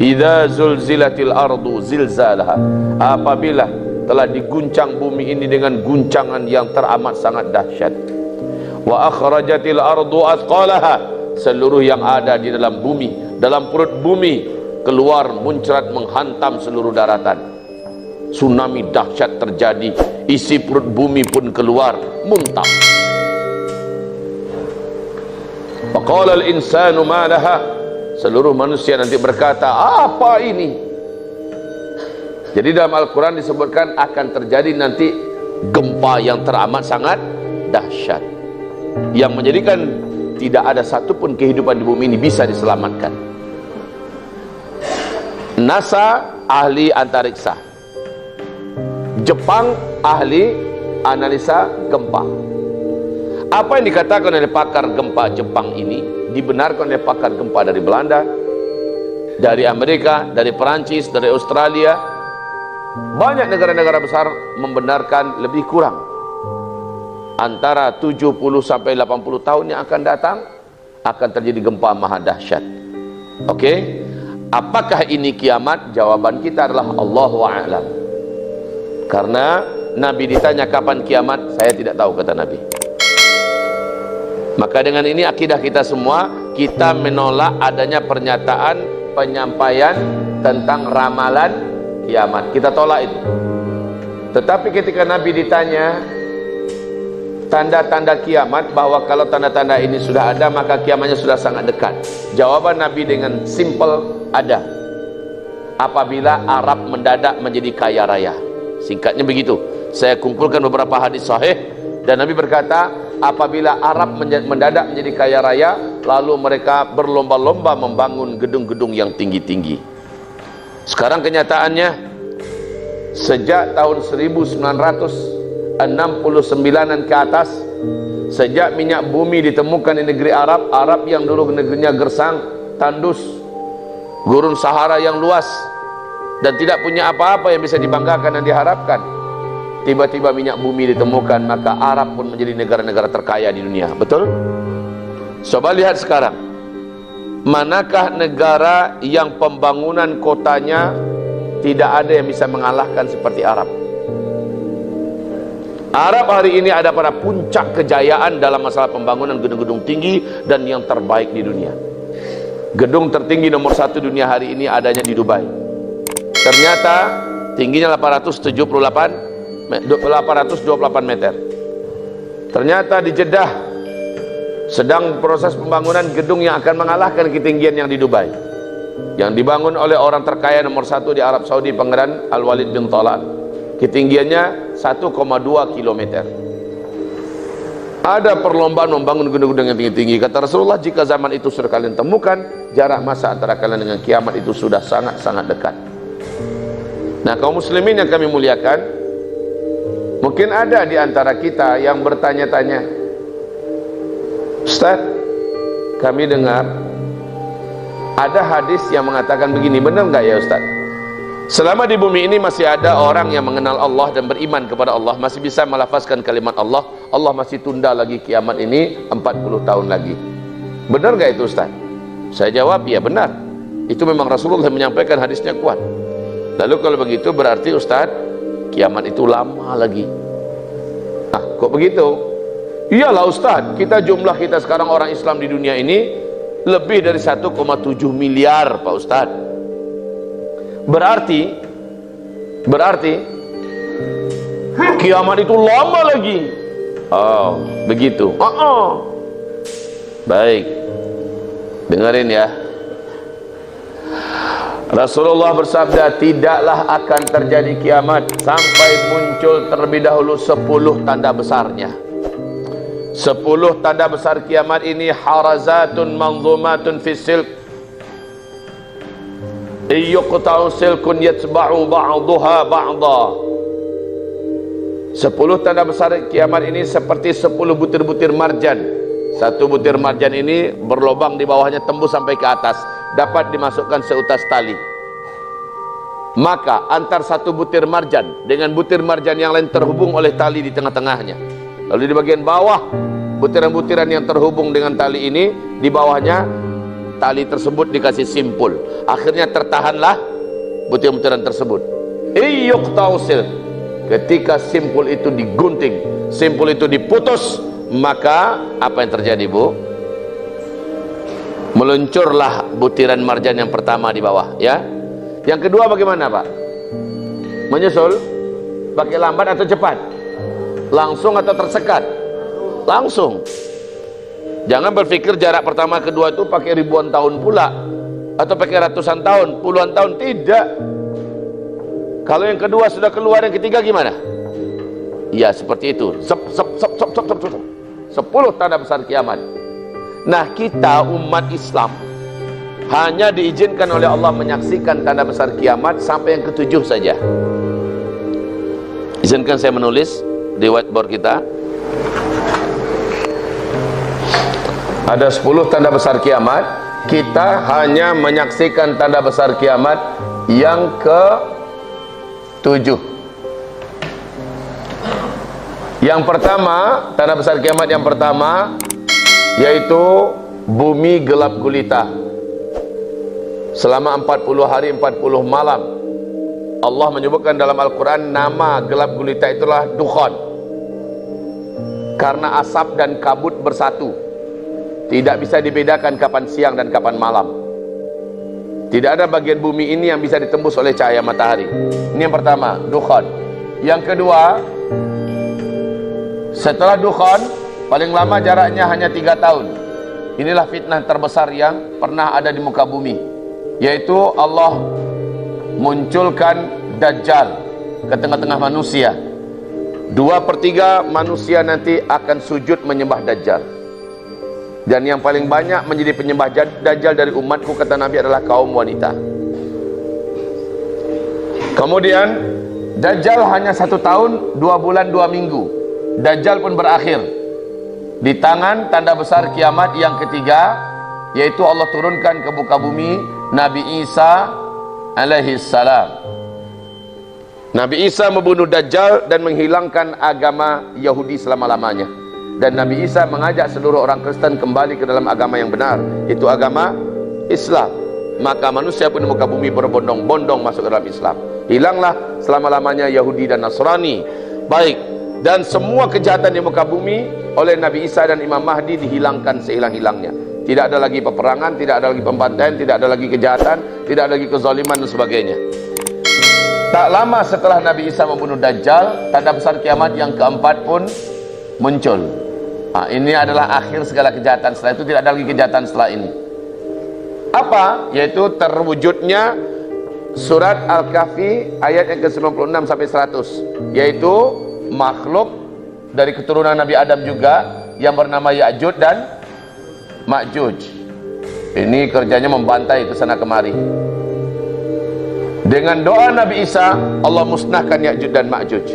Idza zulzilatil ardu zilzalaha, apabila telah diguncang bumi ini dengan guncangan yang teramat sangat dahsyat. Wa akhrajatil ardu athqalaha, seluruh yang ada di dalam bumi, dalam perut bumi, keluar muncrat menghantam seluruh daratan. Tsunami dahsyat terjadi, isi perut bumi pun keluar muntah. Faqala al-insanu ma laha, seluruh manusia nanti berkata, apa ini? Jadi dalam Al-Quran disebutkan akan terjadi nanti gempa yang teramat sangat dahsyat, yang menjadikan tidak ada satupun kehidupan di bumi ini bisa diselamatkan. NASA ahli antariksa, Jepang ahli analisa gempa. Apa yang dikatakan oleh pakar gempa Jepang ini dibenarkan oleh pakar gempa dari Belanda, dari Amerika, dari Perancis, dari Australia. Banyak negara-negara besar membenarkan lebih kurang. Antara 70 sampai 80 tahun yang akan datang akan terjadi gempa maha dahsyat. Oke? Apakah ini kiamat? Jawaban kita adalah Allahu a'lam. Karena Nabi ditanya kapan kiamat, saya tidak tahu, kata Nabi. Maka dengan ini akidah kita semua, kita menolak adanya pernyataan penyampaian tentang ramalan kiamat. Kita tolak itu. Tetapi ketika Nabi ditanya tanda-tanda kiamat, bahwa kalau tanda-tanda ini sudah ada maka kiamatnya sudah sangat dekat, jawaban Nabi dengan simple, ada. Apabila Arab mendadak menjadi kaya raya. Singkatnya begitu. Saya kumpulkan beberapa hadis sahih dan Nabi berkata, apabila Arab mendadak menjadi kaya raya, lalu mereka berlomba-lomba membangun gedung-gedung yang tinggi-tinggi. Sekarang kenyataannya, sejak tahun 1969-an ke atas, sejak minyak bumi ditemukan di negeri Arab, Arab yang dulu negerinya gersang, tandus, gurun Sahara yang luas, dan tidak punya apa-apa yang bisa dibanggakan dan diharapkan, tiba-tiba minyak bumi ditemukan, maka Arab pun menjadi negara-negara terkaya di dunia. Betul? Coba lihat sekarang, manakah negara yang pembangunan kotanya tidak ada yang bisa mengalahkan seperti Arab? Arab hari ini ada pada puncak kejayaan dalam masalah pembangunan gedung-gedung tinggi dan yang terbaik di dunia. Gedung tertinggi nomor 1 dunia hari ini adanya di Dubai. Ternyata tingginya 828 meter. Ternyata di Jeddah sedang proses pembangunan gedung yang akan mengalahkan ketinggian yang di Dubai, yang dibangun oleh orang terkaya nomor 1 di Arab Saudi, Pangeran Al-Walid bin Talal. Ketinggiannya 1,2 km. Ada perlombaan membangun gedung-gedung yang tinggi-tinggi. Kata Rasulullah, jika zaman itu sudah kalian temukan, jarak masa antara kalian dengan kiamat itu sudah sangat-sangat dekat. Nah, kaum muslimin yang kami muliakan, mungkin ada di antara kita yang bertanya-tanya, Ustaz, kami dengar ada hadis yang mengatakan begini, benar nggak ya Ustaz? Selama di bumi ini masih ada orang yang mengenal Allah dan beriman kepada Allah, masih bisa melafazkan kalimat Allah, Allah masih tunda lagi kiamat ini 40 tahun lagi. Benar nggak itu Ustaz? Saya jawab, ya benar. Itu memang Rasulullah menyampaikan, hadisnya kuat. Lalu kalau begitu berarti Ustaz, kiamat itu lama lagi. Ah, kok begitu? Iyalah Ustaz, jumlah kita sekarang orang Islam di dunia ini lebih dari 1,7 miliar Pak Ustaz. Berarti kiamat itu lama lagi. Oh, begitu. Baik, dengerin ya. Rasulullah bersabda, tidaklah akan terjadi kiamat sampai muncul terlebih dahulu 10 tanda besarnya. 10 tanda besar kiamat ini, harazatun manzumatun fi silk, yuqta'u silkun yatba'u ba'daha ba'da. 10 tanda besar kiamat ini seperti 10 butir-butir marjan. Satu butir marjan ini berlubang di bawahnya tembus sampai ke atas, dapat dimasukkan seutas tali. Maka antar satu butir marjan dengan butir marjan yang lain terhubung oleh tali di tengah-tengahnya. Lalu di bagian bawah, butiran-butiran yang terhubung dengan tali ini, di bawahnya tali tersebut dikasih simpul, akhirnya tertahanlah butiran-butiran tersebut. Iyuqtausil, ketika simpul itu digunting, simpul itu diputus, maka apa yang terjadi, Bu? Meluncurlah butiran marjan yang pertama di bawah, ya. Yang kedua bagaimana, Pak? Menyusul pakai lambat atau cepat? Langsung atau tersekat? Langsung. Jangan berpikir jarak pertama kedua itu pakai ribuan tahun pula, atau pakai ratusan tahun, puluhan tahun. Tidak. Kalau yang kedua sudah keluar, yang ketiga gimana? Ya seperti itu. 10 tanda besar kiamat. Nah, kita umat Islam hanya diizinkan oleh Allah menyaksikan tanda besar kiamat sampai yang ke-7 saja. Izinkan saya menulis di whiteboard kita. Ada 10 tanda besar kiamat. Kita hanya menyaksikan tanda besar kiamat yang ke-7. Yang pertama, tanda besar kiamat yang pertama yaitu bumi gelap gulita selama 40 hari 40 malam. Allah menyebutkan dalam Al-Quran nama gelap gulita itulah dukhan, karena asap dan kabut bersatu, tidak bisa dibedakan kapan siang dan kapan malam. Tidak ada bagian bumi ini yang bisa ditembus oleh cahaya matahari. Ini yang pertama, dukhan. Yang kedua, setelah dukhan paling lama jaraknya hanya 3 tahun. Inilah fitnah terbesar yang pernah ada di muka bumi, yaitu Allah munculkan Dajjal ke tengah-tengah manusia. 2/3 manusia nanti akan sujud menyembah Dajjal. Dan yang paling banyak menjadi penyembah Dajjal dari umatku, kata Nabi, adalah kaum wanita. Kemudian Dajjal hanya 1 tahun 2 bulan 2 minggu. Dajjal pun berakhir. Di tangan tanda besar kiamat yang ketiga, yaitu Allah turunkan ke muka bumi Nabi Isa alaihi salam. Nabi Isa membunuh Dajjal dan menghilangkan agama Yahudi selama-lamanya. Dan Nabi Isa mengajak seluruh orang Kristen kembali ke dalam agama yang benar, itu agama Islam. Maka manusia pun di muka bumi berbondong-bondong masuk ke dalam Islam. Hilanglah selama-lamanya Yahudi dan Nasrani. Baik, dan semua kejahatan di muka bumi oleh Nabi Isa dan Imam Mahdi dihilangkan sehilang-hilangnya. Tidak ada lagi peperangan, tidak ada lagi pembantaian, tidak ada lagi kejahatan, tidak ada lagi kezaliman dan sebagainya. Tak lama setelah Nabi Isa membunuh Dajjal, tanda besar kiamat yang keempat pun muncul. Nah, ini adalah akhir segala kejahatan. Setelah itu tidak ada lagi kejahatan setelah ini. Apa? Yaitu terwujudnya surat Al-Kahfi ayat yang ke-96 sampai 100, yaitu makhluk dari keturunan Nabi Adam juga yang bernama Ya'juj dan Ma'juj. Ini kerjanya membantai ke sana kemari. Dengan doa Nabi Isa, Allah musnahkan Ya'juj dan Ma'juj.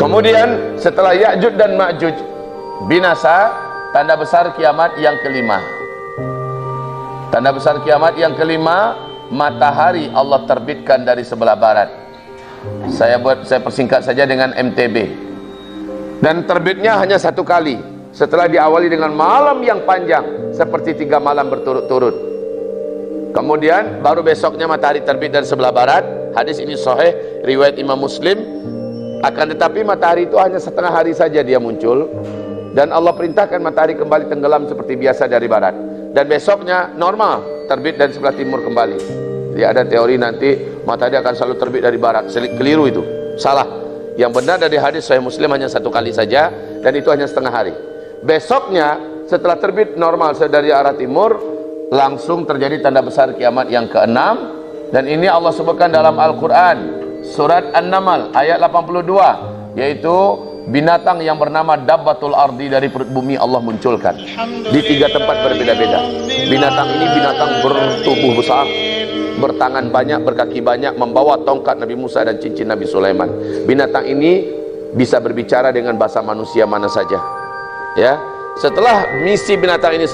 Kemudian setelah Ya'juj dan Ma'juj binasa, tanda besar kiamat yang kelima. Tanda besar kiamat yang kelima, matahari Allah terbitkan dari sebelah barat. Saya persingkat saja dengan MTB. Dan terbitnya hanya 1 kali, setelah diawali dengan malam yang panjang seperti 3 malam berturut-turut. Kemudian baru besoknya matahari terbit dari sebelah barat. Hadis ini sahih riwayat Imam Muslim. Akan tetapi matahari itu hanya setengah hari saja dia muncul, dan Allah perintahkan matahari kembali tenggelam seperti biasa dari barat, dan besoknya normal terbit dari sebelah timur kembali. Jadi ada teori nanti matahari akan selalu terbit dari barat. Keliru itu, salah. Yang benar dari hadis Sahih Muslim hanya 1 kali saja, dan itu hanya setengah hari. Besoknya setelah terbit normal dari arah timur, langsung terjadi tanda besar kiamat yang ke-6. Dan ini Allah sebutkan dalam Al-Quran surat An-Naml ayat 82, yaitu binatang yang bernama Dabbatul Ardi dari perut bumi Allah munculkan di 3 tempat berbeda-beda. Binatang ini binatang bertubuh besar, bertangan banyak, berkaki banyak, membawa tongkat Nabi Musa dan cincin Nabi Sulaiman. Binatang ini bisa berbicara dengan bahasa manusia mana saja. Ya, setelah misi binatang ini